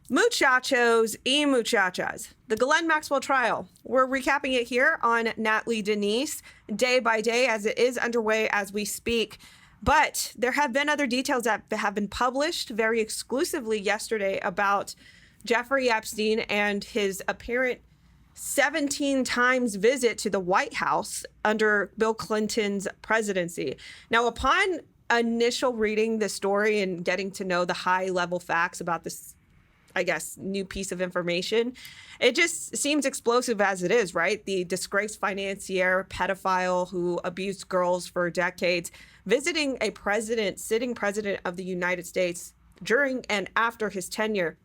Muchachos y muchachas, the Ghislaine Maxwell trial. We're recapping it here on Natly Denise, day by day, as it is underway as we speak. But there have been other details that have been published very exclusively yesterday about Jeffrey Epstein and his apparent 17 times visit to the White House under Bill Clinton's presidency. Now, upon initial reading the story and getting to know the high-level facts about this, I guess, new piece of information, it just seems explosive as it is, right? The disgraced financier, pedophile who abused girls for decades, visiting a president, sitting president of the United States during and after his tenure.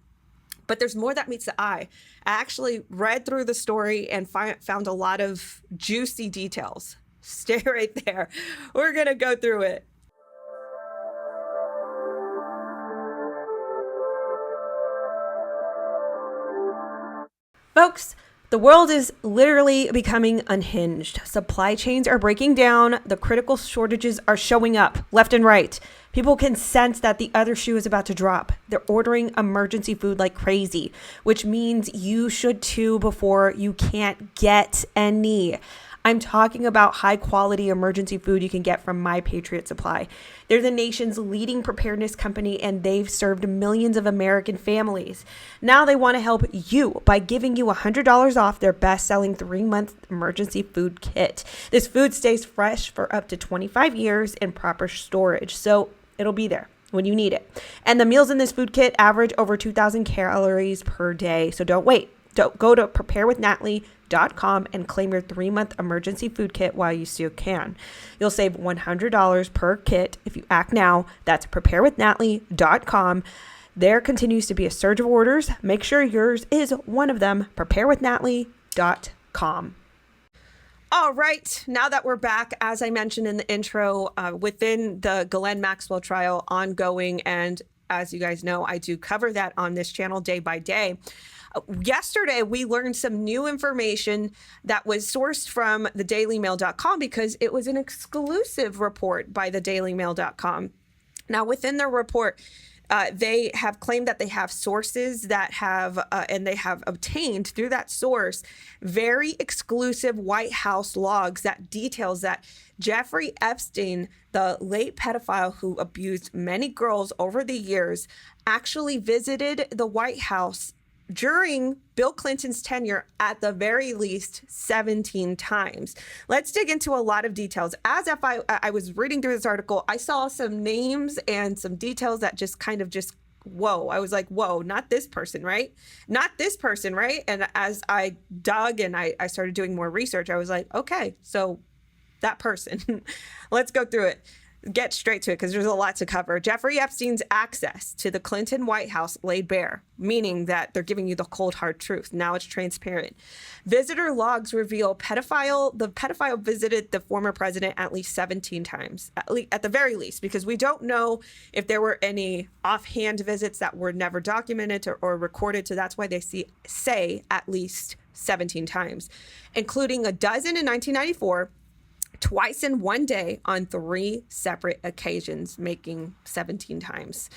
But there's more that meets the eye. I actually read through the story and found a lot of juicy details. Stay right there. We're going to go through it. Folks, the world is literally becoming unhinged. Supply chains are breaking down. The critical shortages are showing up left and right. People can sense that the other shoe is about to drop. They're ordering emergency food like crazy, which means you should too before you can't get any. I'm talking about high quality emergency food you can get from My Patriot Supply. They're the nation's leading preparedness company, and they've served millions of American families. Now they want to help you by giving you $100 off their best-selling 3-month emergency food kit. This food stays fresh for up to 25 years in proper storage, so it'll be there when you need it. And the meals in this food kit average over 2,000 calories per day, so don't wait. Go to preparewithnatly.com and claim your 3-month emergency food kit while you still can. You'll save $100 per kit if you act now. That's preparewithnatly.com. There continues to be a surge of orders. Make sure yours is one of them. preparewithnatly.com. All right, now that we're back, as I mentioned in the intro, within the Ghislaine Maxwell trial ongoing, and as you guys know, I do cover that on this channel day by day. Yesterday, we learned some new information that was sourced from the dailymail.com because it was an exclusive report by the dailymail.com. Now, within their report, they have claimed that they have sources that have, and they have obtained through that source, very exclusive White House logs that details that Jeffrey Epstein, the late pedophile who abused many girls over the years, actually visited the White House during Bill Clinton's tenure at the very least 17 times. Let's dig into a lot of details. As if I was reading through this article, I saw some names and some details that just kind of just, whoa. I was like, whoa, not this person, right? Not this person, right? And as I dug and I started doing more research, I was like, okay, so that person. Let's go through it. Get straight to it because there's a lot to cover. Jeffrey Epstein's access to the Clinton White House laid bare, meaning that they're giving you the cold hard truth. Now it's transparent. Visitor logs reveal the pedophile visited the former president at least 17 times, at the very least, because we don't know if there were any offhand visits that were never documented or recorded. So that's why they say at least 17 times, including a dozen in 1994, twice in one day on 3 separate occasions, making 17 times.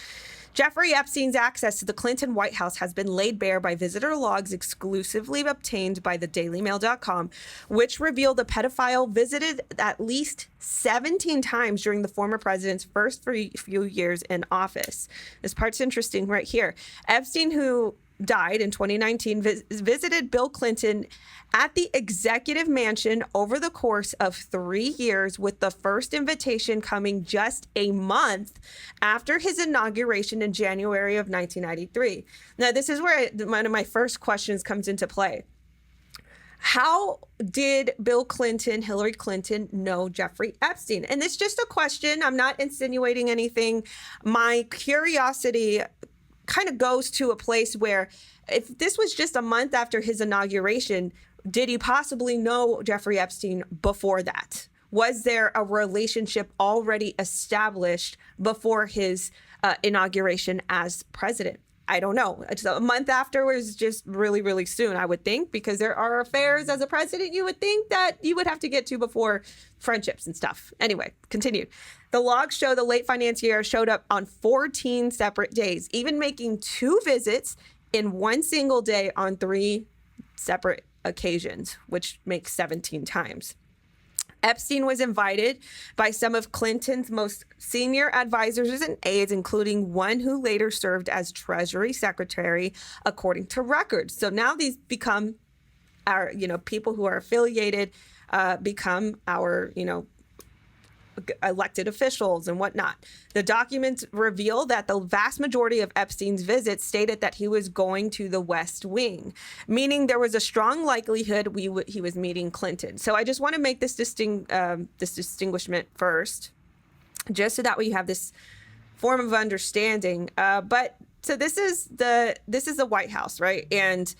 Jeffrey Epstein's access to the Clinton White House has been laid bare by visitor logs exclusively obtained by the dailymail.com, which reveal the pedophile visited at least 17 times during the former president's first few years in office. This part's interesting right here. Epstein, who died in 2019, visited Bill Clinton at the executive mansion over the course of 3 years, with the first invitation coming just a month after his inauguration in January of 1993. Now, this is where one of my first questions comes into play. How did Bill Clinton, Hillary Clinton, know Jeffrey Epstein? And it's just a question. I'm not insinuating anything. My curiosity kind of goes to a place where if this was just a month after his inauguration, did he possibly know Jeffrey Epstein before that? Was there a relationship already established before his inauguration as president? I don't know. It's a month after was just really, really soon, I would think, because there are affairs as a president you would think that you would have to get to before friendships and stuff. Anyway, continue. The logs show the late financier showed up on 14 separate days, even making 2 visits in one single day on 3 separate occasions, which makes 17 times. Epstein was invited by some of Clinton's most senior advisors and aides, including one who later served as Treasury Secretary, according to records. So now these become our, people who are affiliated, become our, elected officials and whatnot. The documents reveal that the vast majority of Epstein's visits stated that he was going to the West Wing, meaning there was a strong likelihood he was meeting Clinton. So I just want to make this distinguishment first, just so that we have this form of understanding. So this is the White House, right? And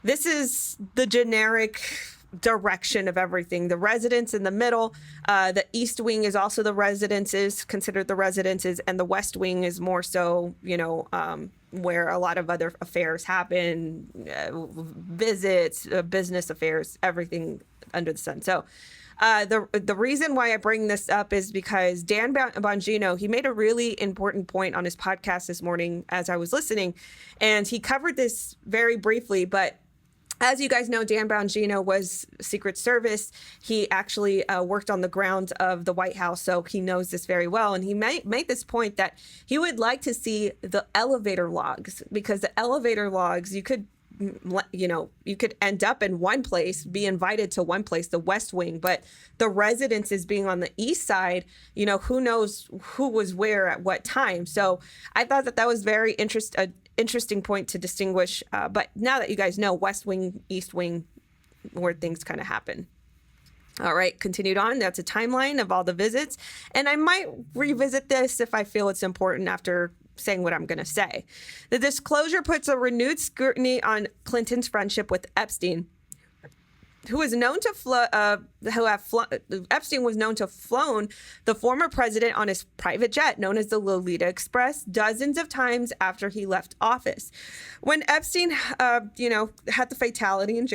this is the generic direction of everything. The residence in the middle, the East Wing is also the residences, considered the residences, and the West Wing is more so, where a lot of other affairs happen, visits, business affairs, everything under the sun. So the reason why I bring this up is because Dan Bongino, he made a really important point on his podcast this morning as I was listening, and he covered this very briefly, but as you guys know, Dan Bongino was Secret Service. He actually worked on the ground of the White House, so he knows this very well. And he made this point that he would like to see the elevator logs, because the elevator logs, you could end up in one place, be invited to one place, the West Wing, but the residences being on the East side, who knows who was where at what time. So I thought that was very interesting point to distinguish. But now that you guys know, West Wing, East Wing, where things kind of happen. All right, continued on. That's a timeline of all the visits. And I might revisit this if I feel it's important after saying what I'm going to say. The disclosure puts a renewed scrutiny on Clinton's friendship with Epstein, who is known to Epstein was known to have flown the former president on his private jet known as the Lolita Express dozens of times after he left office. When Epstein, had the fatality in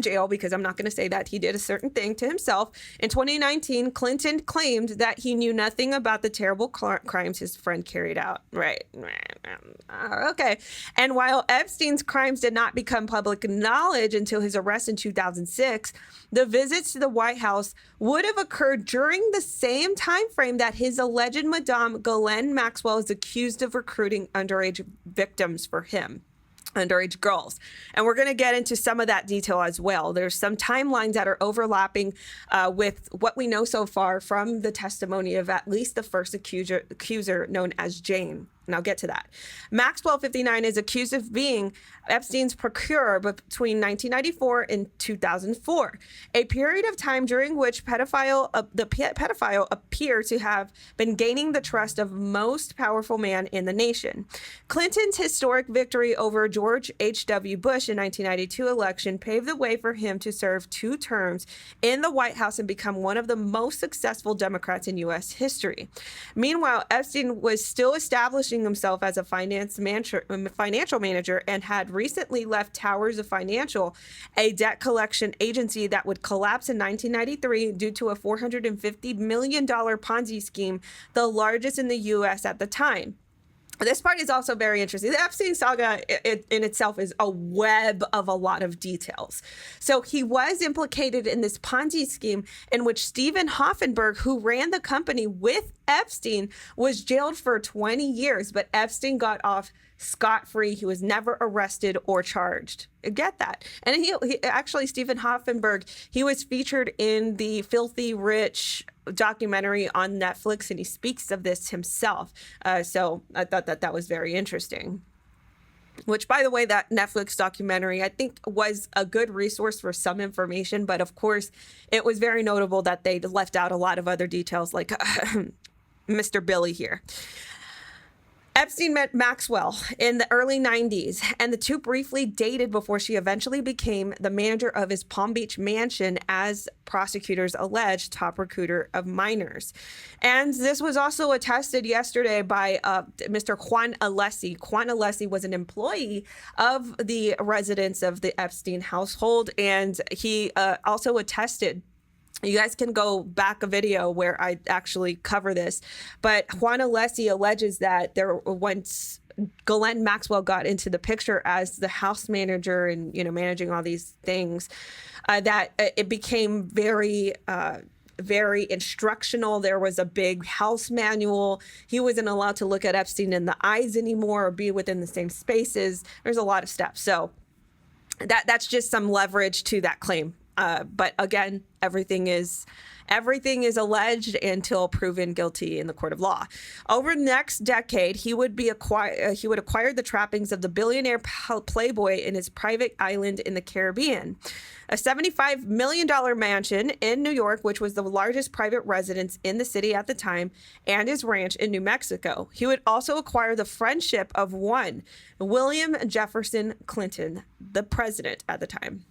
jail, because I'm not going to say that he did a certain thing to himself. In 2019, Clinton claimed that he knew nothing about the terrible crimes his friend carried out. Right. Okay. And while Epstein's crimes did not become public knowledge until his arrest in 2006, the visits to the White House would have occurred during the same time frame that his alleged Madame Ghislaine Maxwell is accused of recruiting underage victims for him. Underage girls. And we're going to get into some of that detail as well. There's some timelines that are overlapping with what we know so far from the testimony of at least the first accuser known as Jane. And I'll get to that. Maxwell, 59, is accused of being Epstein's procurer between 1994 and 2004, a period of time during which the pedophile appeared to have been gaining the trust of most powerful man in the nation. Clinton's historic victory over George H.W. Bush in 1992 election paved the way for him to serve 2 terms in the White House and become one of the most successful Democrats in U.S. history. Meanwhile, Epstein was still establishing himself as a financial manager and had recently left Towers of Financial, a debt collection agency that would collapse in 1993 due to a $450 million Ponzi scheme, the largest in the U.S. at the time. This part is also very interesting. The Epstein saga in itself is a web of a lot of details. So he was implicated in this Ponzi scheme in which Stephen Hoffenberg, who ran the company with Epstein, was jailed for 20 years, but Epstein got off scot-free. He was never arrested or charged. Get that. And he actually, Stephen Hoffenberg, he was featured in the Filthy Rich documentary on Netflix, and he speaks of this himself. So I thought that was very interesting. Which, by the way, that Netflix documentary, I think, was a good resource for some information. But of course, it was very notable that they left out a lot of other details, like Mr. Billy here. Epstein met Maxwell in the early 90s, and the two briefly dated before she eventually became the manager of his Palm Beach mansion as prosecutors alleged top recruiter of minors. And this was also attested yesterday by Mr. Juan Alessi. Juan Alessi was an employee of the residence of the Epstein household, and he also attested. You guys can go back a video where I actually cover this, but Juan Alessi alleges that there once Ghislaine Maxwell got into the picture as the house manager and, managing all these things, that it became very instructional. There was a big house manual. He wasn't allowed to look at Epstein in the eyes anymore or be within the same spaces. There's a lot of steps. So that's just some leverage to that claim. But again, everything is alleged until proven guilty in the court of law. Over the next decade, he would acquire the trappings of the billionaire playboy in his private island in the Caribbean. A $75 million mansion in New York, which was the largest private residence in the city at the time, and his ranch in New Mexico. He would also acquire the friendship of one William Jefferson Clinton, the president at the time.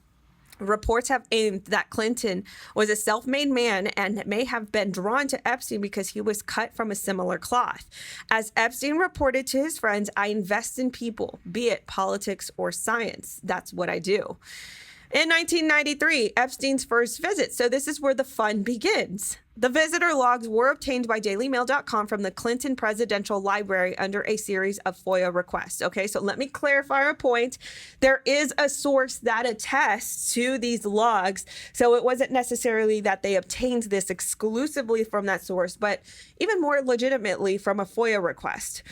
Reports have aimed that Clinton was a self-made man and may have been drawn to Epstein because he was cut from a similar cloth. As Epstein reported to his friends, "I invest in people, be it politics or science. That's what I do." In 1993, Epstein's first visit. So this is where the fun begins. The visitor logs were obtained by DailyMail.com from the Clinton Presidential Library under a series of FOIA requests. Okay, so let me clarify a point. There is a source that attests to these logs. So it wasn't necessarily that they obtained this exclusively from that source, but even more legitimately from a FOIA request.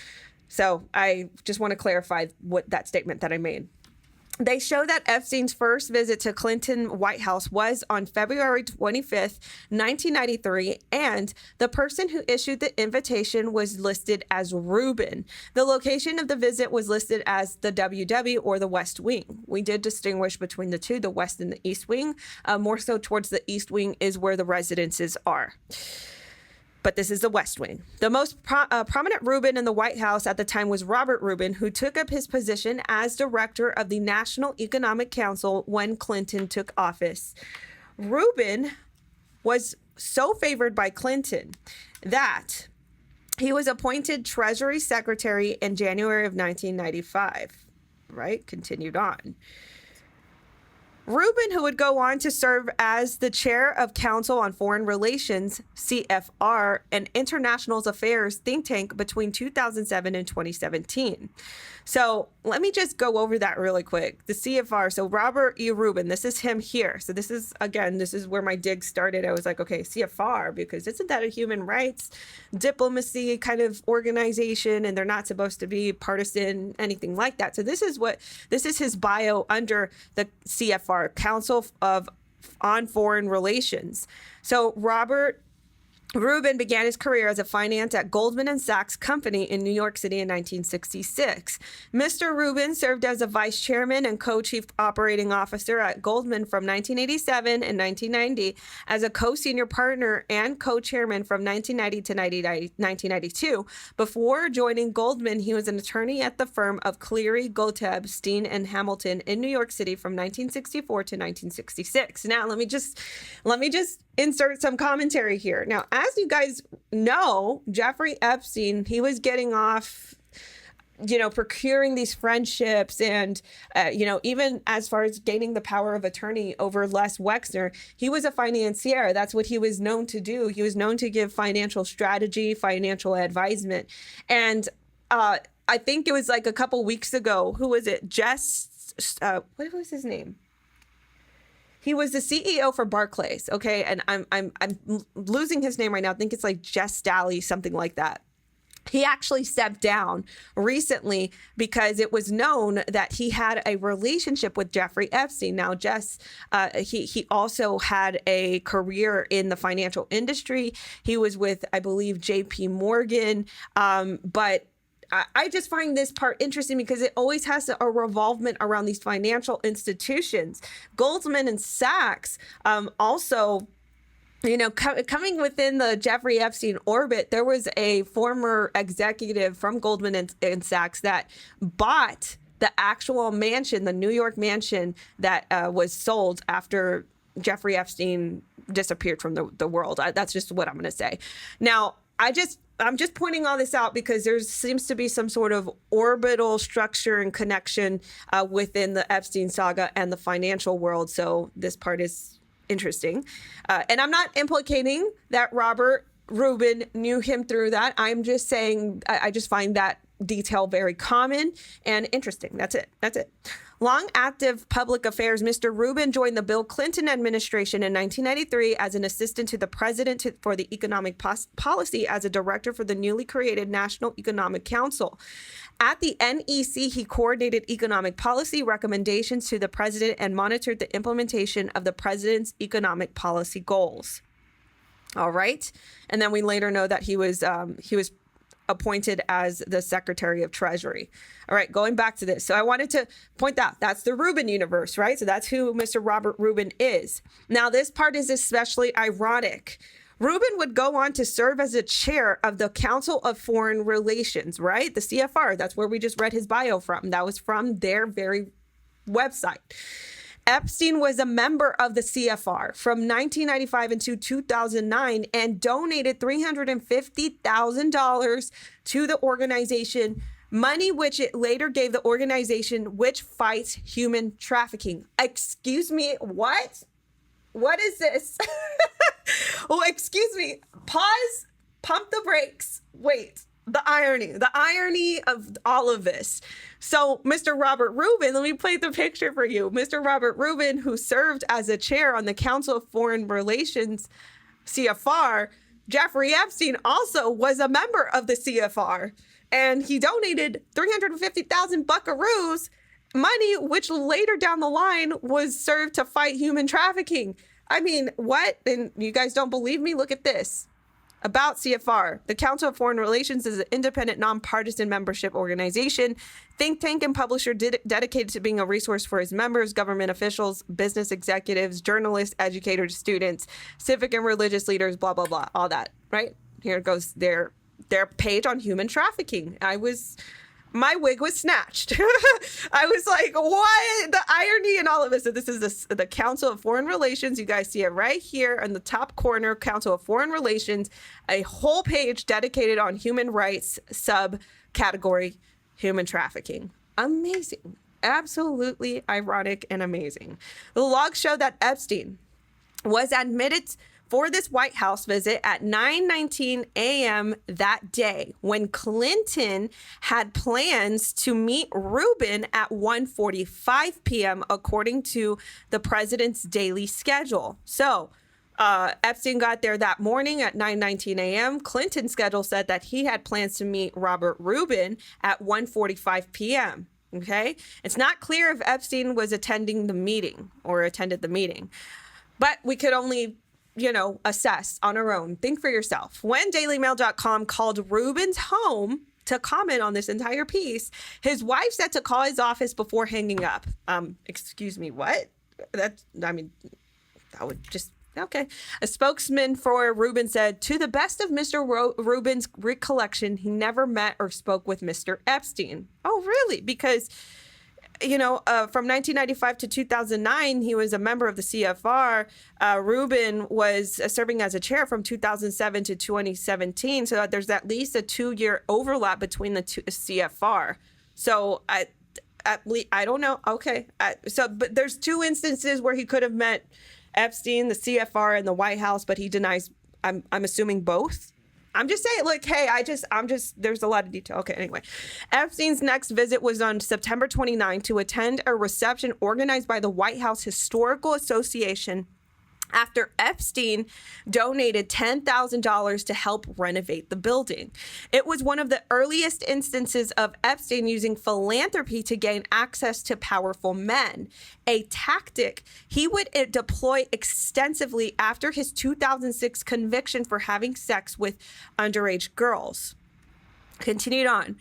So I just want to clarify what that statement that I made. They show that Epstein's first visit to Clinton White House was on February 25th, 1993, and the person who issued the invitation was listed as Rubin. The location of the visit was listed as the WW, or the West Wing. We did distinguish between the two, the West and the East Wing. More so towards the East Wing is where the residences are. But this is the West Wing. The most prominent Rubin in the White House at the time was Robert Rubin, who took up his position as director of the National Economic Council when Clinton took office. Rubin was so favored by Clinton that he was appointed Treasury Secretary in January of 1995, right? Continued on. Rubin, who would go on to serve as the chair of Council on Foreign Relations, CFR, and International Affairs think tank between 2007 and 2017. So let me just go over that really quick. The CFR, so Robert E. Rubin, this is him here. So this is where my dig started. I was like, okay, CFR, because isn't that a human rights diplomacy kind of organization? And they're not supposed to be partisan, anything like that. So this is his bio under the CFR, Council on Foreign Relations. So Robert Rubin began his career as a finance at Goldman Sachs Company in New York City in 1966. Mr. Rubin served as a vice chairman and co-chief operating officer at Goldman from 1987 and 1990, as a co-senior partner and co-chairman from 1990 to 1992. Before joining Goldman, he was an attorney at the firm of Cleary, Gottlieb, Steen and Hamilton in New York City from 1964 to 1966. Now, let me just insert some commentary here. Now, as you guys know, Jeffrey Epstein, he was getting off, procuring these friendships and, even as far as gaining the power of attorney over Les Wexner, he was a financier. That's what he was known to do. He was known to give financial strategy, financial advisement. And I think it was like a couple weeks ago, who was it? What was his name? He was the CEO for Barclays, okay? And I'm losing his name right now. I think it's like Jess Dally, something like that. He actually stepped down recently because it was known that he had a relationship with Jeffrey Epstein. Now, he also had a career in the financial industry. He was with, I believe, JP Morgan, but I just find this part interesting because it always has a revolvement around these financial institutions. Goldman and Sachs also, coming within the Jeffrey Epstein orbit, there was a former executive from Goldman and Sachs that bought the actual mansion, the New York mansion that was sold after Jeffrey Epstein disappeared from the world. That's just what I'm going to say. Now, I'm just pointing all this out because there seems to be some sort of orbital structure and connection within the Epstein saga and the financial world. So this part is interesting. And I'm not implicating that Robert Rubin knew him through that. I'm just saying I just find that detail very common and interesting. That's it. That's it. Long active public affairs, Mr. Rubin joined the Bill Clinton administration in 1993 as an assistant to the president for the economic policy as a director for the newly created National Economic Council. At the NEC, he coordinated economic policy recommendations to the president and monitored the implementation of the president's economic policy goals. All right. And then we later know that he was appointed as the Secretary of Treasury. All right, going back to this. So I wanted to point out that's the Rubin universe, right? So that's who Mr. Robert Rubin is. Now, this part is especially ironic. Rubin would go on to serve as a chair of the Council of Foreign Relations, right? The CFR. That's where we just read his bio from. That was from their very website. Epstein was a member of the CFR from 1995 until 2009 and donated $350,000 to the organization, money which it later gave the organization which fights human trafficking. Excuse me, what? What is this? Oh, excuse me. Pause, pump the brakes. Wait. The irony of all of this. So Mr. Robert Rubin, let me play the picture for you. Mr. Robert Rubin, who served as a chair on the Council of Foreign Relations, CFR, Jeffrey Epstein also was a member of the CFR, and he donated 350,000 buckaroos, money which later down the line was served to fight human trafficking. I mean, what? And you guys don't believe me? Look at this. About CFR, the Council of Foreign Relations is an independent, nonpartisan membership organization, think tank and publisher dedicated to being a resource for its members, government officials, business executives, journalists, educators, students, civic and religious leaders, blah, blah, blah, all that, right? Here goes their page on human trafficking. My wig was snatched. I was like, what? The irony in all of this. So this is the Council of Foreign Relations. You guys see it right here in the top corner, Council of Foreign Relations, a whole page dedicated on human rights, subcategory human trafficking. Amazing. Absolutely ironic and amazing. The logs show that Epstein was admitted for this White House visit at 9:19 a.m. that day when Clinton had plans to meet Rubin at 1:45 p.m. according to the president's daily schedule. So Epstein got there that morning at 9:19 a.m. Clinton's schedule said that he had plans to meet Robert Rubin at 1:45 p.m. Okay, it's not clear if Epstein was attending the meeting or attended the meeting, but we could only assess on our own. Think for yourself. When DailyMail.com called Rubin's home to comment on this entire piece, his wife said to call his office before hanging up. Excuse me, what? That would just, okay. A spokesman for Rubin said, to the best of Mr. Rubin's recollection, he never met or spoke with Mr. Epstein. Oh, really? Because from 1995 to 2009, he was a member of the CFR. Rubin was serving as a chair from 2007 to 2017. So there's at least a 2-year overlap between the two CFR. So I don't know. Okay. But there's 2 instances where he could have met Epstein, the CFR, and the White House, but he denies. I'm assuming both. I'm just saying, look, hey, there's a lot of detail. Okay, anyway. Epstein's next visit was on September 29 to attend a reception organized by the White House Historical Association after Epstein donated $10,000 to help renovate the building. It was one of the earliest instances of Epstein using philanthropy to gain access to powerful men, a tactic he would deploy extensively after his 2006 conviction for having sex with underage girls. Continued on.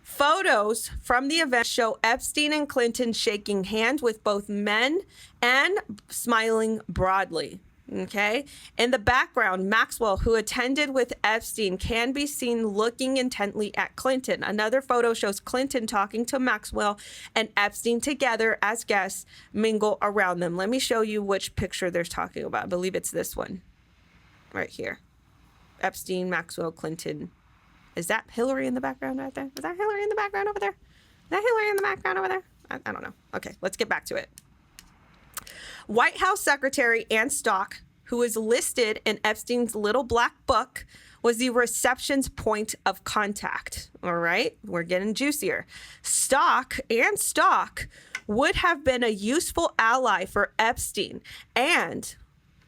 Photos from the event show Epstein and Clinton shaking hands with both men and smiling broadly. Okay. In the background, Maxwell, who attended with Epstein, can be seen looking intently at Clinton. Another photo shows Clinton talking to Maxwell and Epstein together as guests mingle around them. Let me show you which picture they're talking about. I believe it's this one right here. Epstein, Maxwell, Clinton. Is that Hillary in the background right there? Is that Hillary in the background over there? Is that Hillary in the background over there? I don't know. Okay, let's get back to it. White House Secretary Ann Stock, who is listed in Epstein's little black book, was the reception's point of contact. All right, we're getting juicier. Stock would have been a useful ally for Epstein, and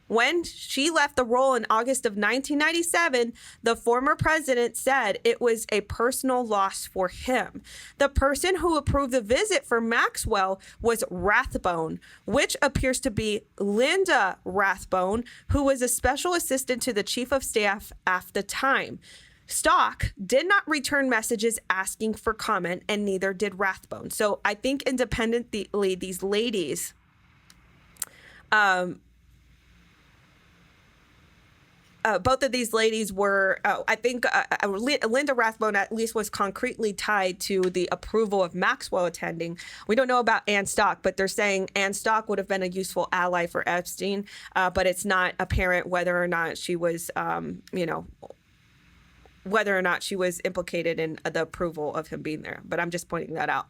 when she left the role in August of 1997, the former president said it was a personal loss for him. The person who approved the visit for Maxwell was Rathbone, which appears to be Linda Rathbone, who was a special assistant to the chief of staff at the time. Stock did not return messages asking for comment, and neither did Rathbone. So I think independently, these ladies, both of these ladies were, I think Linda Rathbone at least was concretely tied to the approval of Maxwell attending. We don't know about Ann Stock, but they're saying Ann Stock would have been a useful ally for Epstein, but it's not apparent whether or not she was, whether or not she was implicated in the approval of him being there. But I'm just pointing that out.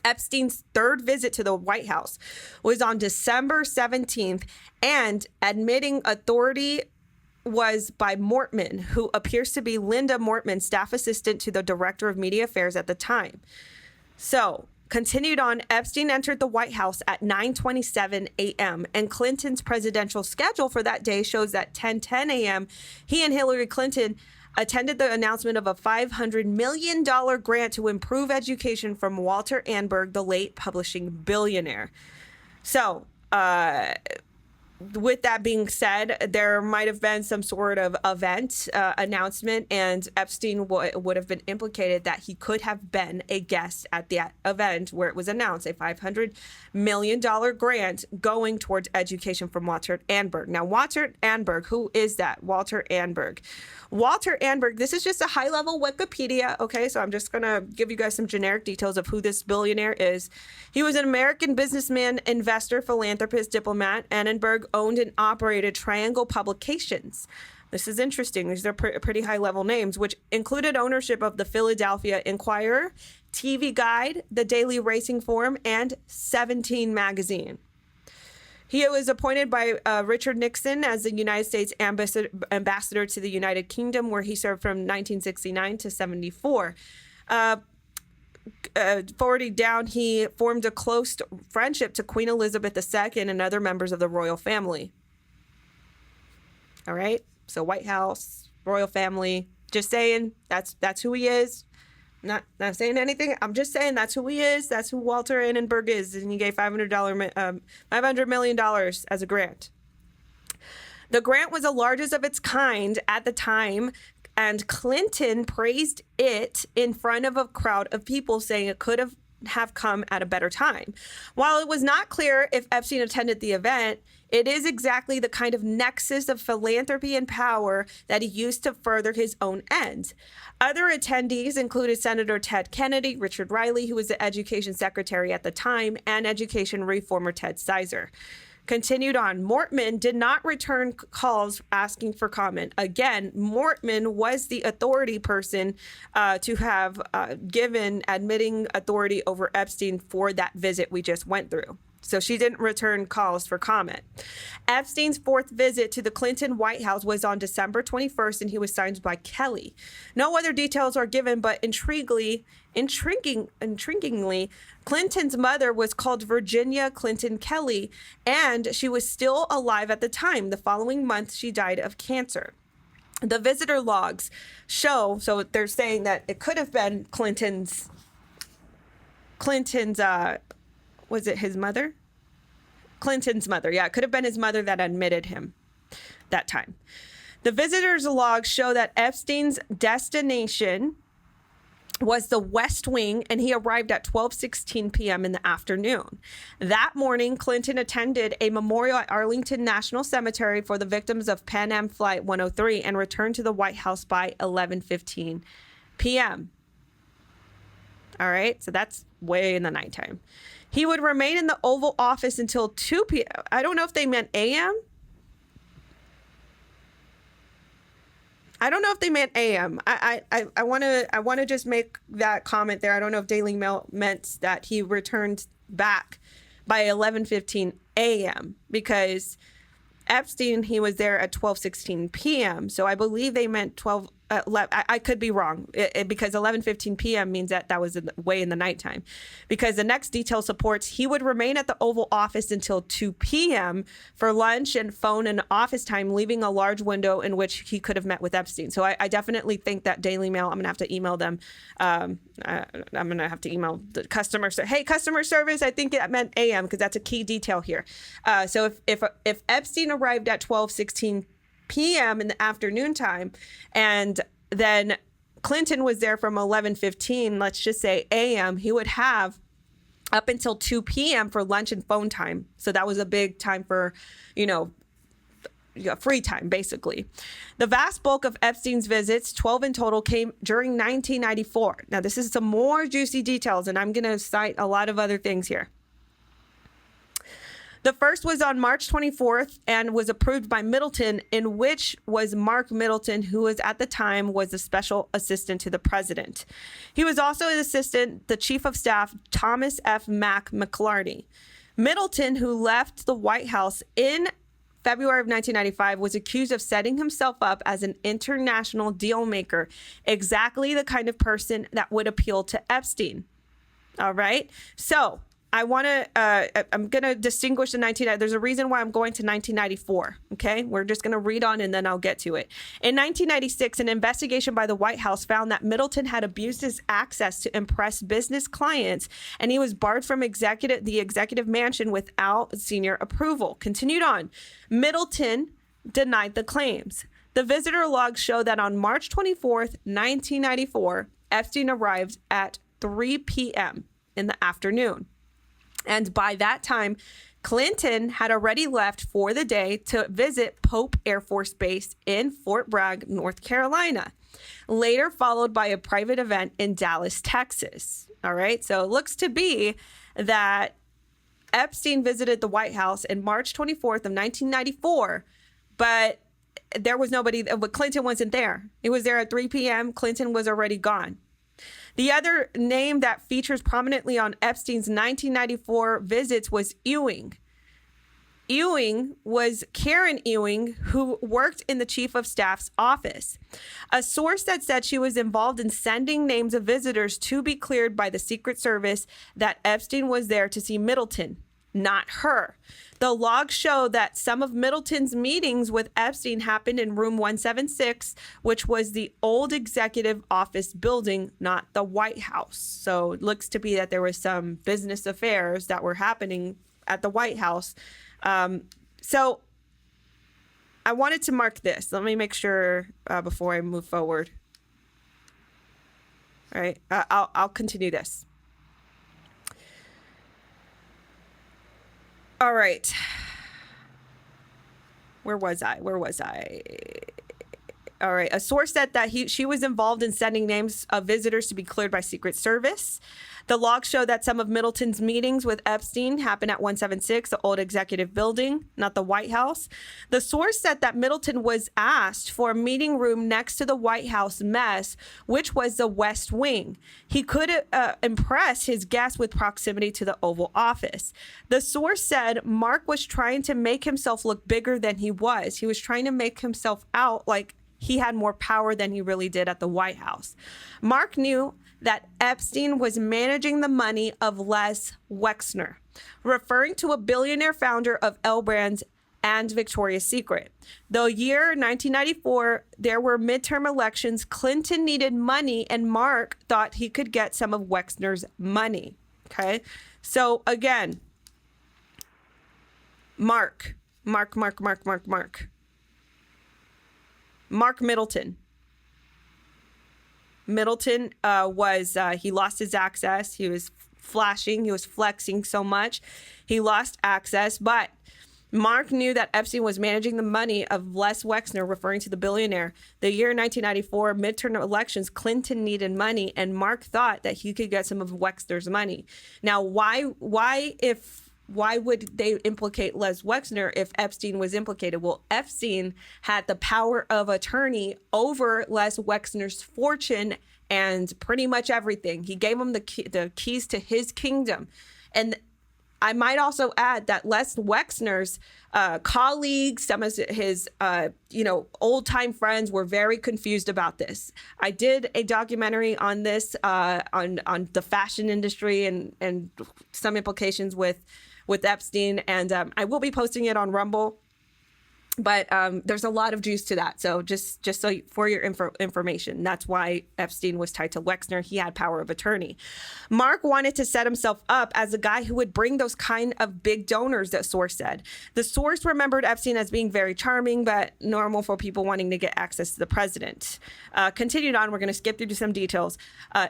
Epstein's third visit to the White House was on December 17th, and admitting authority was by Mortman, who appears to be Linda Mortman, staff assistant to the director of media affairs at the time. So, continued on, Epstein entered the White House at 9:27 a.m., and Clinton's presidential schedule for that day shows that 10:10 a.m., he and Hillary Clinton attended the announcement of a $500 million grant to improve education from Walter Annenberg, the late publishing billionaire. So, with that being said, there might have been some sort of event announcement, and Epstein would have been implicated that he could have been a guest at that event where it was announced a $500 million grant going towards education from Walter Annenberg. Now, Walter Annenberg, who is that? Walter Annenberg. Walter Annenberg, this is just a high-level Wikipedia, okay? So I'm just going to give you guys some generic details of who this billionaire is. He was an American businessman, investor, philanthropist, diplomat. Annenberg owned and operated Triangle Publications. This is interesting. These are pretty high-level names, which included ownership of the Philadelphia Inquirer, TV Guide, the Daily Racing Form, and 17 magazine. He was appointed by Richard Nixon as the United States ambassador to the United Kingdom, where he served from 1969 to 74. Forwarding down, he formed a close friendship to Queen Elizabeth II and other members of the royal family. All right, so White House, royal family. Just saying, that's who he is. Not saying anything. I'm just saying that's who he is. That's who Walter Annenberg is, and he gave $500 million as a grant. The grant was the largest of its kind at the time, and Clinton praised it in front of a crowd of people, saying it could have come at a better time. While it was not clear if Epstein attended the event, it is exactly the kind of nexus of philanthropy and power that he used to further his own ends. Other attendees included Senator Ted Kennedy, Richard Riley, who was the education secretary at the time, and education reformer Ted Sizer. Continued on, Mortman did not return calls asking for comment. Again, Mortman was the authority person to have given admitting authority over Epstein for that visit we just went through. So she didn't return calls for comment. Epstein's fourth visit to the Clinton White House was on December 21st, and he was signed by Kelly. No other details are given, but intriguingly, Clinton's mother was called Virginia Clinton Kelly, and she was still alive at the time. The following month, she died of cancer. The visitor logs show, so they're saying that it could have been Clinton's, was it his mother? Clinton's mother. Yeah, it could have been his mother that admitted him that time. The visitors' logs show that Epstein's destination was the West Wing, and he arrived at 12:16 p.m. in the afternoon. That morning, Clinton attended a memorial at Arlington National Cemetery for the victims of Pan Am Flight 103 and returned to the White House by 11:15 p.m. All right, so that's way in the nighttime. He would remain in the Oval Office until 2 p.m. I don't know if they meant a.m. I don't know if they meant a.m. I want to just make that comment there. I don't know if Daily Mail meant that he returned back by 11:15 a.m. because Epstein, he was there at 12:16 p.m. So I believe they meant 12. I could be wrong because 11:15 p.m. means that was way in the nighttime. Because the next detail supports he would remain at the Oval Office until 2 p.m. for lunch and phone and office time, leaving a large window in which he could have met with Epstein. So I definitely think that Daily Mail, I'm going to have to email them. I'm going to have to email the customer. Hey, customer service, I think it meant AM because that's a key detail here. So if Epstein arrived at 12:16 p.m. in the afternoon time, and then Clinton was there from 11:15, let's just say a.m., he would have up until 2 p.m. for lunch and phone time. So that was a big time for, free time, basically. The vast bulk of Epstein's visits, 12 in total, came during 1994. Now, this is some more juicy details, and I'm going to cite a lot of other things here. The first was on March 24th and was approved by Middleton, in which was Mark Middleton, who was at the time was a special assistant to the president. He was also an assistant, the chief of staff, Thomas F. Mack McLarty. Middleton, who left the White House in February of 1995, was accused of setting himself up as an international deal maker, exactly the kind of person that would appeal to Epstein. All right. So I'm going to distinguish the there's a reason why I'm going to 1994. Okay. We're just going to read on and then I'll get to it. In 1996, an investigation by the White House found that Middleton had abused his access to impress business clients, and he was barred from the executive mansion without senior approval. Continued on. Middleton denied the claims. The visitor logs show that on March 24th, 1994, Epstein arrived at 3 p.m. in the afternoon. And by that time, Clinton had already left for the day to visit Pope Air Force Base in Fort Bragg, North Carolina, later followed by a private event in Dallas, Texas. All right. So it looks to be that Epstein visited the White House in March 24th of 1994, but there was nobody. Clinton wasn't there. He was there at 3 p.m. Clinton was already gone. The other name that features prominently on Epstein's 1994 visits was Ewing. Ewing was Karen Ewing, who worked in the chief of staff's office. A source that said she was involved in sending names of visitors to be cleared by the Secret Service that Epstein was there to see Middleton, not her. The logs show that some of Middleton's meetings with Epstein happened in room 176, which was the old executive office building, not the White House. So it looks to be that there was some business affairs that were happening at the White House. So I wanted to mark this. Let me make sure before I move forward. All right, I'll continue this. All right. Where was I? All right. A source said that she was involved in sending names of visitors to be cleared by Secret Service. The logs show that some of Middleton's meetings with Epstein happened at 176, the old executive building, not the White House. The source said that Middleton was asked for a meeting room next to the White House mess, which was the West Wing. He could impress his guests with proximity to the Oval Office. The source said Mark was trying to make himself look bigger than he was. He was trying to make himself out like he had more power than he really did at the White House. Mark knew that Epstein was managing the money of Les Wexner, referring to a billionaire founder of L Brands and Victoria's Secret. The year 1994, there were midterm elections. Clinton needed money, and Mark thought he could get some of Wexner's money. Okay, so again, Mark Middleton. Middleton he lost his access. He was flashing. He was flexing so much. He lost access. But Mark knew that Epstein was managing the money of Les Wexner, referring to the billionaire. The year 1994 midterm elections, Clinton needed money, and Mark thought that he could get some of Wexner's money. Now, why would they implicate Les Wexner if Epstein was implicated? Well, Epstein had the power of attorney over Les Wexner's fortune and pretty much everything. He gave him the keys to his kingdom. And I might also add that Les Wexner's colleagues, some of his, old-time friends were very confused about this. I did a documentary on this, on the fashion industry and some implications with Epstein, and I will be posting it on Rumble. But there's a lot of juice to that. So just so for your information, that's why Epstein was tied to Wexner. He had power of attorney. Mark wanted to set himself up as a guy who would bring those kind of big donors, that source said. The source remembered Epstein as being very charming, but normal for people wanting to get access to the president. Continued on, we're going to skip through some details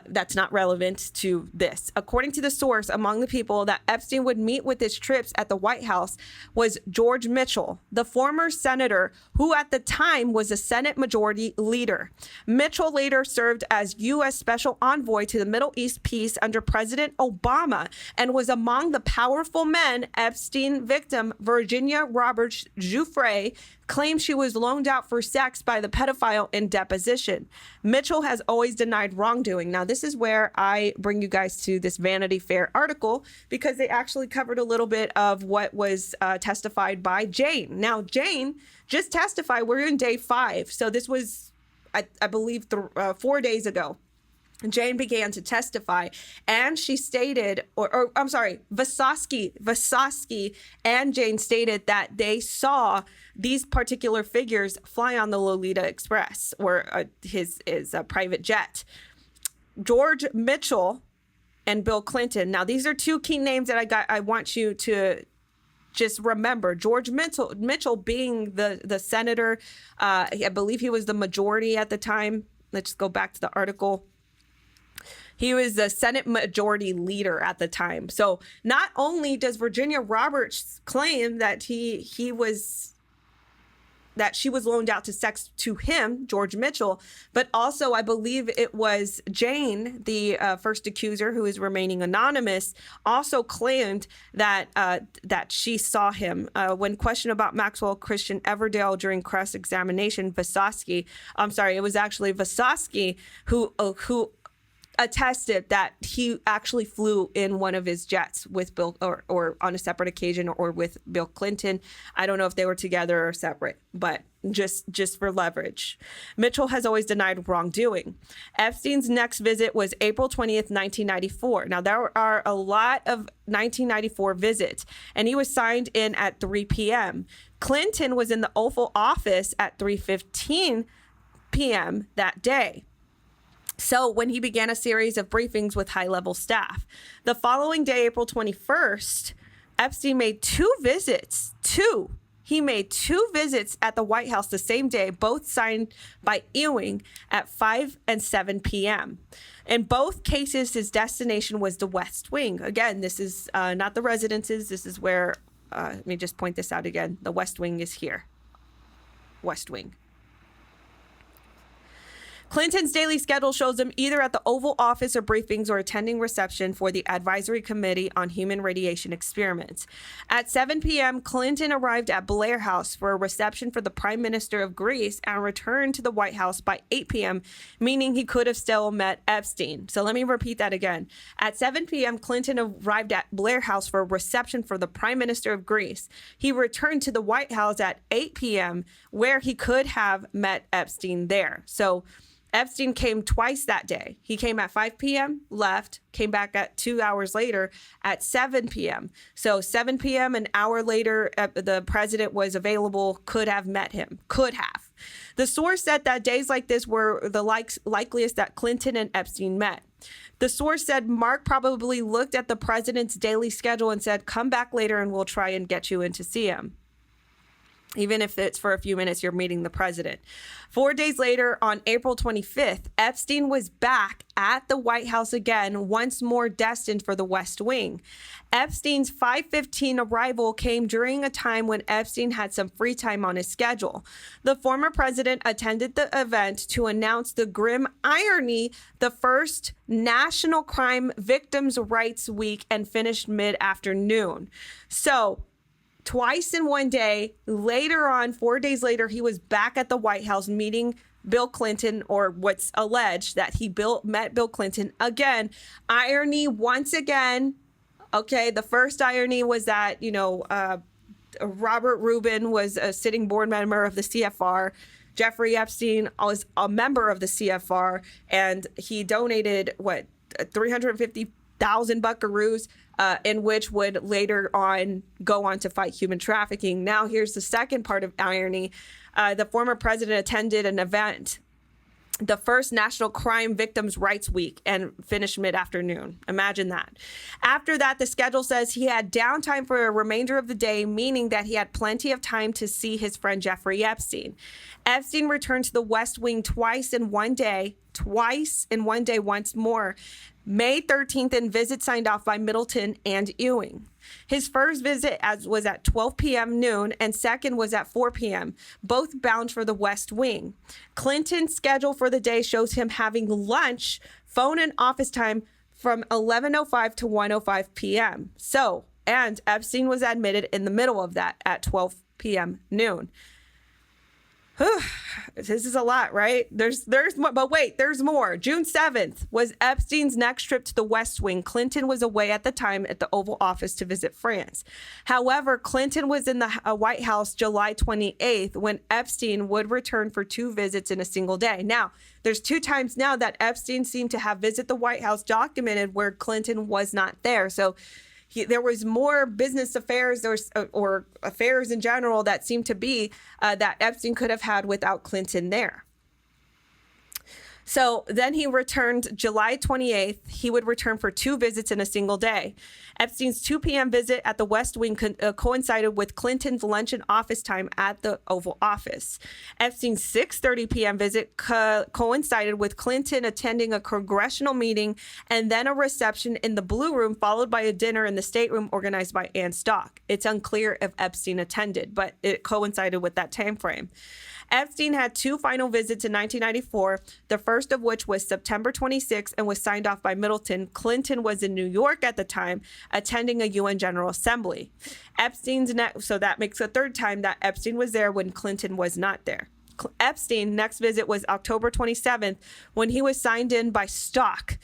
that's not relevant to this. According to the source, among the people that Epstein would meet with his trips at the White House was George Mitchell, the former senator who at the time was a Senate Majority Leader. Mitchell later served as U.S. Special Envoy to the Middle East peace under President Obama and was among the powerful men Epstein victim Virginia Roberts Giuffre claimed she was loaned out for sex by the pedophile in deposition. Mitchell has always denied wrongdoing. Now, this is where I bring you guys to this Vanity Fair article, because they actually covered a little bit of what was testified by Jane. Now, Jane just testified. We're in day 5. So this was, I believe, 4 days ago. Jane began to testify, and she stated, or I'm sorry, Wissoski and Jane stated that they saw these particular figures fly on the Lolita Express, or his private jet. George Mitchell and Bill Clinton. Now, these are two key names that I want you to just remember. George Mitchell being the senator, I believe he was the majority at the time. Let's go back to the article. He was the Senate Majority Leader at the time. So not only does Virginia Roberts claim that she was loaned out to sex to him, George Mitchell, but also I believe it was Jane, the first accuser, who is remaining anonymous, also claimed that she saw him. When questioned about Maxwell Christian Everdale during cross-examination, it was actually Wissoski who attested that he actually flew in one of his jets with Bill, or on a separate occasion, or with Bill Clinton. I don't know if they were together or separate, but just for leverage. Mitchell has always denied wrongdoing. Epstein's next visit was April 20th, 1994. Now, there are a lot of 1994 visits, and he was signed in at 3 p.m. Clinton was in the Oval Office at 3:15 p.m. that day. So when he began a series of briefings with high-level staff. The following day, April 21st, Epstein made 2 visits. He made 2 visits at the White House the same day, both signed by Ewing at 5 and 7 p.m. In both cases, his destination was the West Wing. Again, this is not the residences. This is where, let me just point this out again. The West Wing is here. West Wing. Clinton's daily schedule shows him either at the Oval Office or briefings, or attending reception for the Advisory Committee on Human Radiation Experiments. At 7 p.m., Clinton arrived at Blair House for a reception for the Prime Minister of Greece and returned to the White House by 8 p.m., meaning he could have still met Epstein. So let me repeat that again. At 7 p.m., Clinton arrived at Blair House for a reception for the Prime Minister of Greece. He returned to the White House at 8 p.m., where he could have met Epstein there. So Epstein came twice that day. He came at 5 p.m., left, came back at 2 hours later at 7 p.m. So 7 p.m., an hour later, the president was available, could have met him, could have. The source said that days like this were the likeliest that Clinton and Epstein met. The source said Mark probably looked at the president's daily schedule and said, come back later and we'll try and get you in to see him. Even if it's for a few minutes, you're meeting the president. 4 days later, on April 25th, Epstein was back at the White House again, once more destined for the West Wing. Epstein's 5:15 arrival came during a time when Epstein had some free time on his schedule. The former president attended the event to announce the grim irony, the first National Crime Victims' Rights Week, and finished mid-afternoon. So, twice in one day. Later on, 4 days later, he was back at the White House meeting Bill Clinton, or what's alleged that he met Bill Clinton. Again, irony once again, Okay, the first irony was that, Robert Rubin was a sitting board member of the CFR. Jeffrey Epstein was a member of the CFR, and he donated, 350,000 buckaroos, in which would later on go on to fight human trafficking. Now, here's the second part of irony. The former president attended an event, the first National Crime Victims' Rights Week, and finished mid-afternoon. Imagine that. After that, the schedule says he had downtime for a remainder of the day, meaning that he had plenty of time to see his friend Jeffrey Epstein. Epstein returned to the West Wing twice in one day once more. May 13th, and visit signed off by Middleton and Ewing. His first visit was at 12 p.m. noon, and second was at 4 p.m., both bound for the West Wing. Clinton's schedule for the day shows him having lunch, phone and office time from 11:05 to 1:05 p.m. And Epstein was admitted in the middle of that at 12 p.m. noon. This is a lot, right? There's more, but wait, there's more. June 7th was Epstein's next trip to the West Wing. Clinton was away at the time at the Oval Office to visit France. However, Clinton was in the White House July 28th when Epstein would return for 2 visits in a single day. Now, there's 2 times now that Epstein seemed to have visited the White House documented where Clinton was not there. So there was more business affairs or affairs in general that seemed to be that Epstein could have had without Clinton there. So then he returned July 28th. He would return for 2 visits in a single day. Epstein's 2 p.m. visit at the West Wing coincided with Clinton's lunch and office time at the Oval Office. Epstein's 6:30 p.m. visit coincided with Clinton attending a congressional meeting and then a reception in the Blue Room, followed by a dinner in the stateroom organized by Ann Stock. It's unclear if Epstein attended, but it coincided with that time frame. Epstein had 2 final visits in 1994, the first of which was September 26 and was signed off by Middleton. Clinton was in New York at the time, attending a UN General Assembly. So that makes a third time that Epstein was there when Clinton was not there. Epstein's next visit was October 27th when he was signed in by Stock.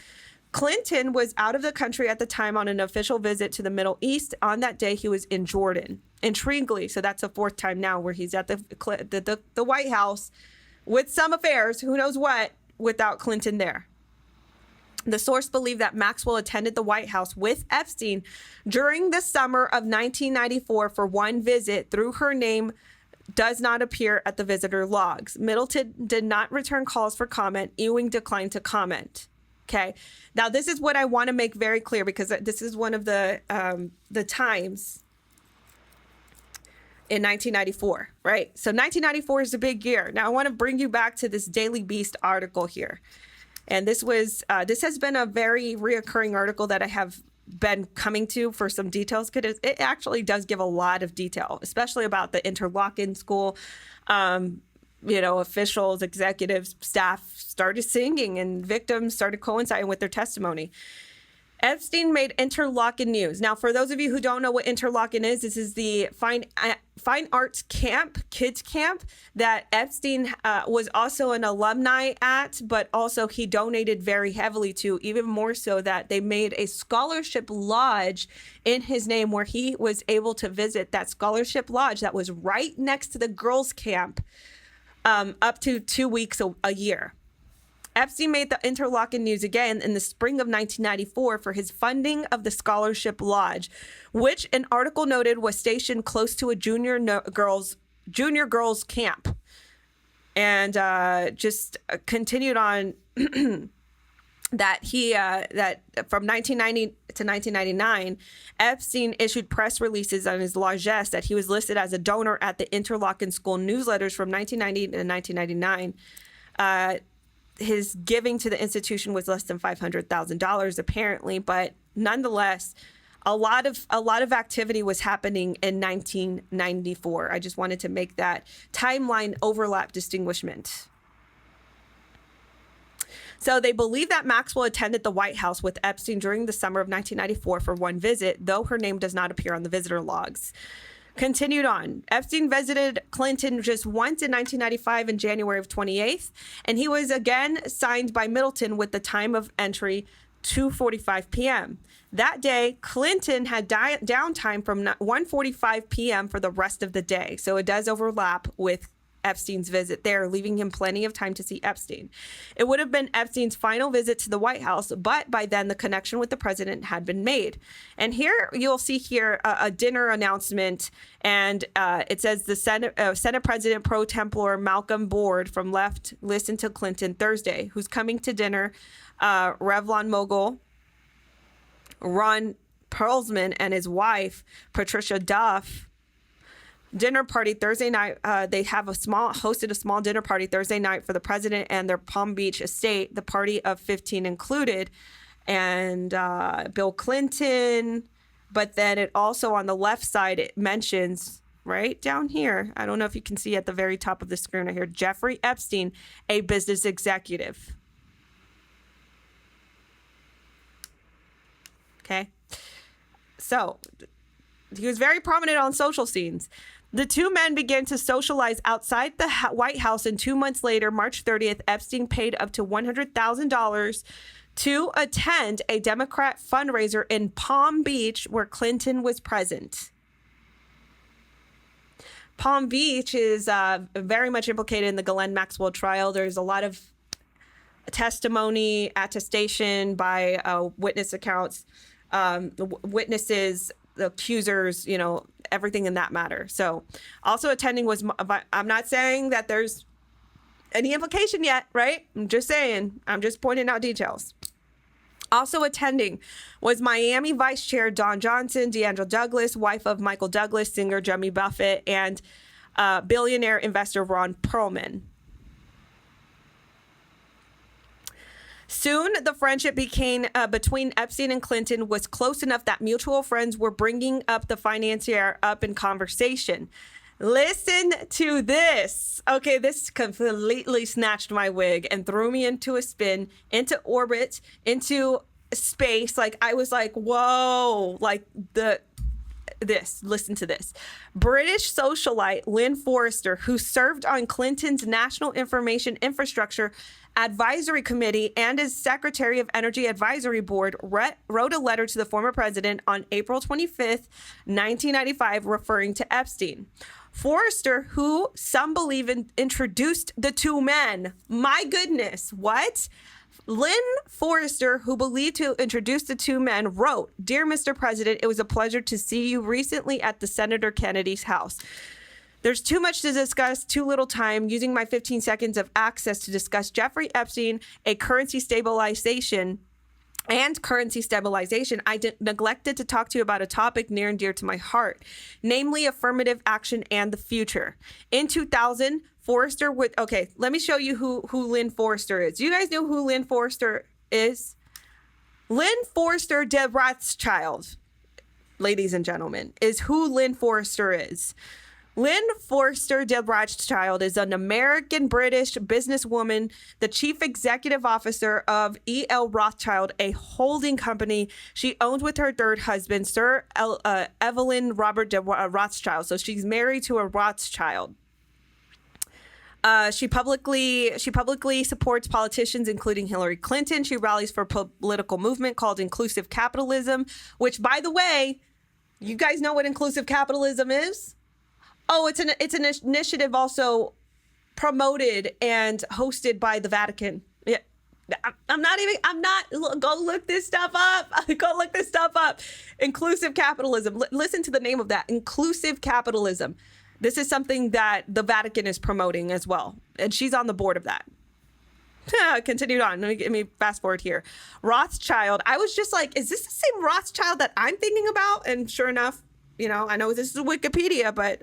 Clinton was out of the country at the time on an official visit to the Middle East. On that day, he was in Jordan. Intriguingly, so that's a 4th time now where he's at the White House with some affairs, who knows what, without Clinton there. The source believed that Maxwell attended the White House with Epstein during the summer of 1994 for 1 visit. Through her name does not appear at the visitor logs. Middleton did not return calls for comment. Ewing declined to comment. Okay. Now, this is what I want to make very clear, because this is one of the times in 1994, right? So 1994 is a big year. Now, I want to bring you back to this Daily Beast article here. And this has been a very reoccurring article that I have been coming to for some details, because it actually does give a lot of detail, especially about the Interlochen school. Officials, executives, staff started singing, and victims started coinciding with their testimony. Epstein made Interlochen news. Now, for those of you who don't know what Interlochen is, this is the fine arts camp, kids camp, that Epstein was also an alumni at, but also he donated very heavily to, even more so that they made a scholarship lodge in his name where he was able to visit that scholarship lodge that was right next to the girls' camp up to 2 weeks a year. Epstein made the Interlochen news again in the spring of 1994 for his funding of the Scholarship Lodge, which an article noted was stationed close to a junior girls camp, and just continued on that that from 1990 to 1999, Epstein issued press releases on his largesse that he was listed as a donor at the Interlochen school newsletters from 1990 to 1999. His giving to the institution was less than $500,000 apparently, but nonetheless, a lot of activity was happening in 1994. I just wanted to make that timeline overlap distinguishment. So they believe that Maxwell attended the White House with Epstein during the summer of 1994 for 1 visit, though her name does not appear on the visitor logs. Continued on. Epstein visited Clinton just once in 1995 in January of 28th, and he was again signed by Middleton with the time of entry 2:45 p.m. That day, Clinton had downtime from 1:45 p.m. for the rest of the day. So it does overlap with Epstein's visit there, leaving him plenty of time to see Epstein. It would have been Epstein's final visit to the White House, but by then the connection with the president had been made. And here you'll see here a dinner announcement, and it says the Senate President pro tempore Malcolm Board from Left listened to Clinton Thursday, who's coming to dinner. Revlon mogul Ron Perlman and his wife Patricia Duff. Dinner party Thursday night. They have hosted a small dinner party Thursday night for the president and their Palm Beach estate. The party of 15 included, and Bill Clinton. But then it also on the left side, it mentions right down here. I don't know if you can see at the very top of the screen right here, Jeffrey Epstein, a business executive. Okay. So he was very prominent on social scenes. The two men began to socialize outside the White House, and 2 months later, March 30th, Epstein paid up to $100,000 to attend a Democrat fundraiser in Palm Beach where Clinton was present. Palm Beach is very much implicated in the Ghislaine Maxwell trial. There's a lot of testimony, attestation by witness accounts, the witnesses, the accusers, everything in that matter. So also attending was, I'm not saying that there's any implication yet, right? I'm just saying, I'm just pointing out details. Also attending was Miami Vice Chair Don Johnson, D'Angelo Douglas, wife of Michael Douglas, singer Jimmy Buffett, and billionaire investor Ron Perlman. Soon, the friendship between Epstein and Clinton was close enough that mutual friends were bringing up the financier up in conversation. Listen to this. Okay, this completely snatched my wig and threw me into a spin, into orbit, into space. Like, I was like, whoa, like listen to this. British socialite Lynn Forrester, who served on Clinton's National Information Infrastructure Advisory Committee and as Secretary of Energy Advisory Board, wrote a letter to the former president on April 25th, 1995, referring to Epstein. Forrester, who some believe introduced the two men. My goodness, what? Lynn Forrester, who believed to introduce the two men, wrote, "Dear Mr. President, it was a pleasure to see you recently at the Senator Kennedy's house. There's too much to discuss, too little time. Using my 15 seconds of access to discuss Jeffrey Epstein, currency stabilization, I neglected to talk to you about a topic near and dear to my heart, namely affirmative action and the future. In 2000, Forrester would, okay, let me show you who Lynn Forrester is. You guys know who Lynn Forrester is? Lynn Forrester de Rothschild, ladies and gentlemen, is who Lynn Forrester is. Lynn Forrester de Rothschild is an American-British businesswoman, the chief executive officer of E.L. Rothschild, a holding company she owned with her third husband, Sir Evelyn Robert de Rothschild. So she's married to a Rothschild. She publicly supports politicians, including Hillary Clinton. She rallies for a political movement called inclusive capitalism, which, by the way, you guys know what inclusive capitalism is? Oh, it's an initiative also promoted and hosted by the Vatican. Yeah, go look this stuff up. Go look this stuff up. Inclusive capitalism. Listen to the name of that. Inclusive capitalism. This is something that the Vatican is promoting as well. And she's on the board of that. Continued on. Let me fast forward here. Rothschild. I was just like, is this the same Rothschild that I'm thinking about? And sure enough, I know this is Wikipedia, but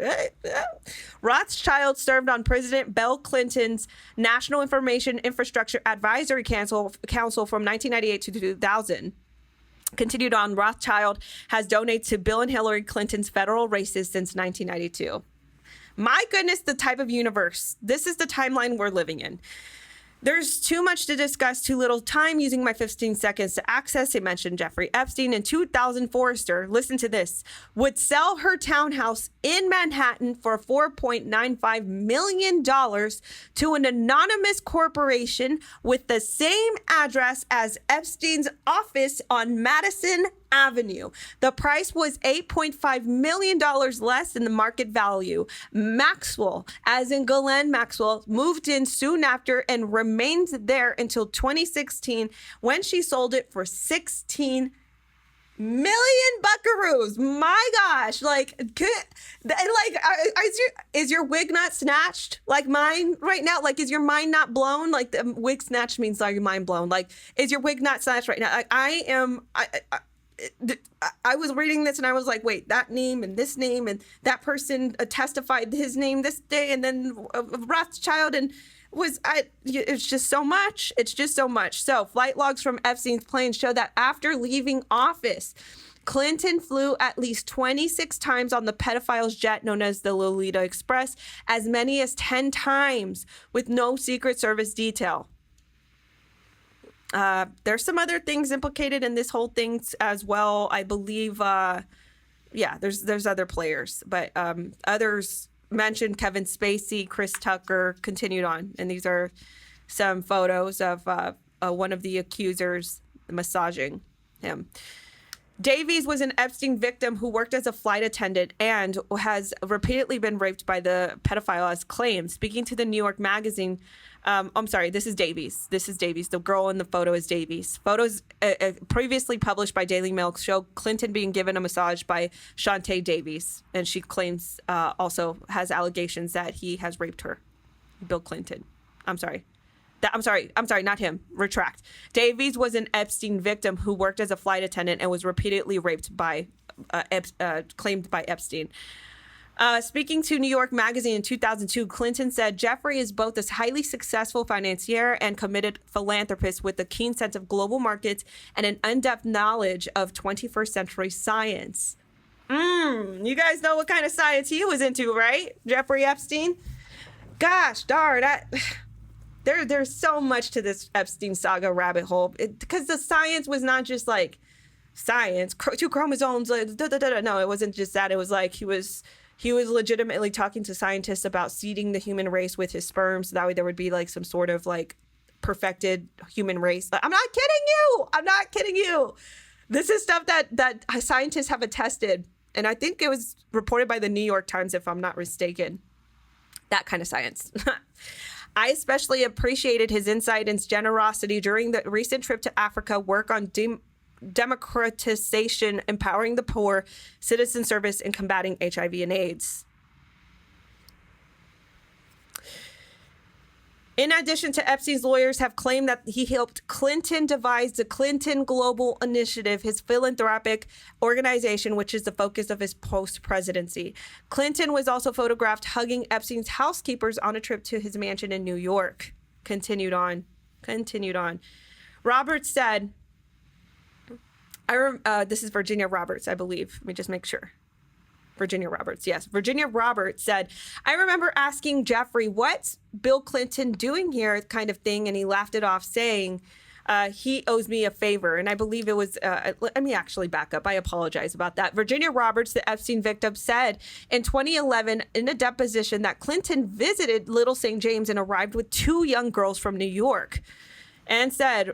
Rothschild served on President Bill Clinton's National Information Infrastructure Advisory Council from 1998 to 2000. Continued on, Rothschild has donated to Bill and Hillary Clinton's federal races since 1992. My goodness, the type of universe. This is the timeline we're living in. There's too much to discuss, too little time. Using my 15 seconds to access, it mentioned Jeffrey Epstein. In 2000, Forrester, listen to this, would sell her townhouse in Manhattan for $4.95 million to an anonymous corporation with the same address as Epstein's office on Madison Avenue. The price was $8.5 million less than the market value. Maxwell, as in Ghislaine Maxwell, moved in soon after and remained there until 2016 when she sold it for 16 million buckaroos. My gosh, is your wig not snatched like mine right now? Like, is your mind not blown? Like, the wig snatched means like your mind blown. Like, is your wig not snatched right now? I was reading this and I was like, wait, that name and this name and that person testified his name this day, and then Rothschild, and it's just so much. It's just so much. So flight logs from Epstein's plane show that after leaving office, Clinton flew at least 26 times on the pedophile's jet known as the Lolita Express, as many as 10 times with no Secret Service detail. There's some other things implicated in this whole thing as well. I believe, there's other players, but others mentioned Kevin Spacey, Chris Tucker, continued on. And these are some photos of one of the accusers massaging him. Davies was an Epstein victim who worked as a flight attendant and has repeatedly been raped by the pedophile as claimed. Speaking to the New York Magazine, I'm sorry, this is Davies. This is Davies. The girl in the photo is Davies. Photos previously published by Daily Mail show Clinton being given a massage by Shantae Davies. And she claims also has allegations that he has raped her. Bill Clinton. I'm sorry, not him. Retract. Davies was an Epstein victim who worked as a flight attendant and was repeatedly raped by, claimed by Epstein. Speaking to New York Magazine in 2002, Clinton said, Jeffrey is both a highly successful financier and committed philanthropist with a keen sense of global markets and an in-depth knowledge of 21st century science. You guys know what kind of science he was into, right? Jeffrey Epstein? Gosh darn, there's so much to this Epstein saga rabbit hole, because the science was not just like science, 2 chromosomes, no, it wasn't just that. It was like he was legitimately talking to scientists about seeding the human race with his sperm, so that way there would be like some sort of like perfected human race. I'm not kidding you. This is stuff that scientists have attested, and I think it was reported by the New York Times, if I'm not mistaken. That kind of science. I especially appreciated his insight and generosity during the recent trip to Africa, work on democratization, empowering the poor, citizen service, and combating HIV and AIDS. In addition to Epstein's lawyers have claimed that he helped Clinton devise the Clinton Global Initiative, his philanthropic organization, which is the focus of his post-presidency. Clinton was also photographed hugging Epstein's housekeepers on a trip to his mansion in New York. Continued on. Roberts said, this is Virginia Roberts, I believe. Let me just make sure. Virginia Roberts, yes. Virginia Roberts said, I remember asking Jeffrey, what's Bill Clinton doing here, kind of thing, and he laughed it off, saying, he owes me a favor. And I believe it was, let me actually back up. I apologize about that. Virginia Roberts, the Epstein victim, said in 2011 in a deposition that Clinton visited Little St. James and arrived with 2 young girls from New York. And said,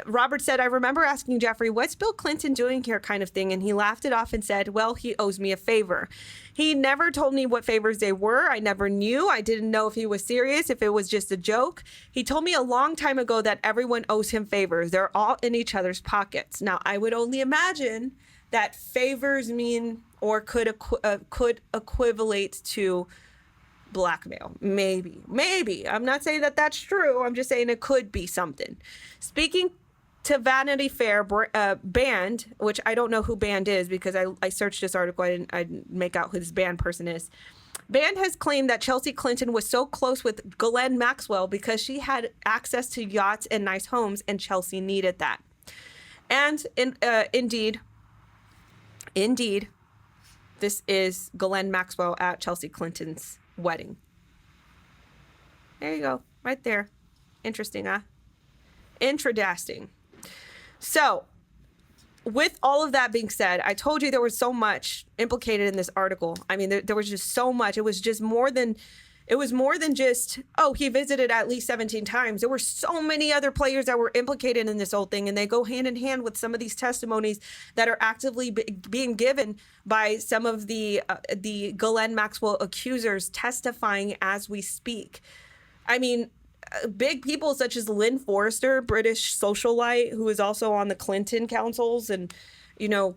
Robert said, I remember asking Jeffrey, what's Bill Clinton doing here, kind of thing? And he laughed it off and said, well, he owes me a favor. He never told me what favors they were. I never knew. I didn't know if he was serious, if it was just a joke. He told me a long time ago that everyone owes him favors. They're all in each other's pockets. Now, I would only imagine that favors mean or could equivalate to blackmail. Maybe. I'm not saying that that's true. I'm just saying it could be something. Speaking to Vanity Fair, Band, which I don't know who Band is because I searched this article. I didn't make out who this Band person is. Band has claimed that Chelsea Clinton was so close with Ghislaine Maxwell because she had access to yachts and nice homes, and Chelsea needed that. And indeed, this is Ghislaine Maxwell at Chelsea Clinton's wedding. There you go, right there. Interesting, huh? Interesting. So, with all of that being said, I told you there was so much implicated in this article. I mean, there was just so much. It was more than just, oh, he visited at least 17 times. There were so many other players that were implicated in this whole thing, and they go hand in hand with some of these testimonies that are actively being given by some of the Ghislaine Maxwell accusers testifying as we speak. I mean, big people such as Lynn Forrester, British socialite, who is also on the Clinton councils, and, you know,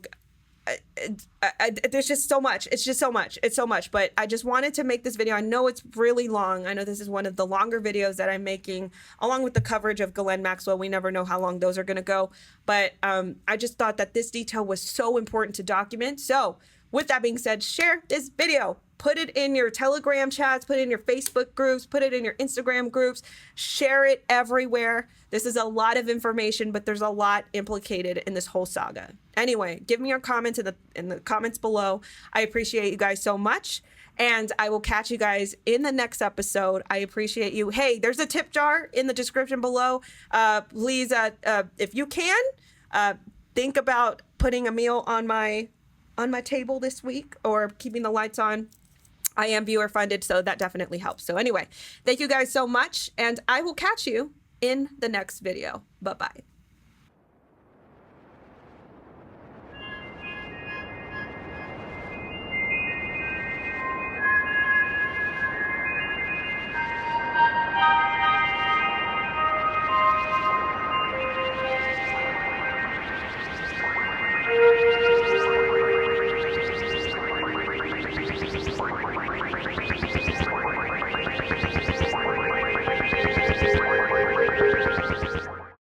there's just so much. It's just so much. It's so much. But I just wanted to make this video. I know it's really long. I know this is one of the longer videos that I'm making, along with the coverage of Ghislaine Maxwell. We never know how long those are going to go. But I just thought that this detail was so important to document. So with that being said, share this video. Put it in your Telegram chats, put it in your Facebook groups, put it in your Instagram groups, share it everywhere. This is a lot of information, but there's a lot implicated in this whole saga. Anyway, give me your comments in the comments below. I appreciate you guys so much, and I will catch you guys in the next episode. I appreciate you. Hey, there's a tip jar in the description below. Please, if you can, think about putting a meal on my table this week, or keeping the lights on. I am viewer funded, so that definitely helps. So anyway, thank you guys so much, and I will catch you in the next video. Bye-bye.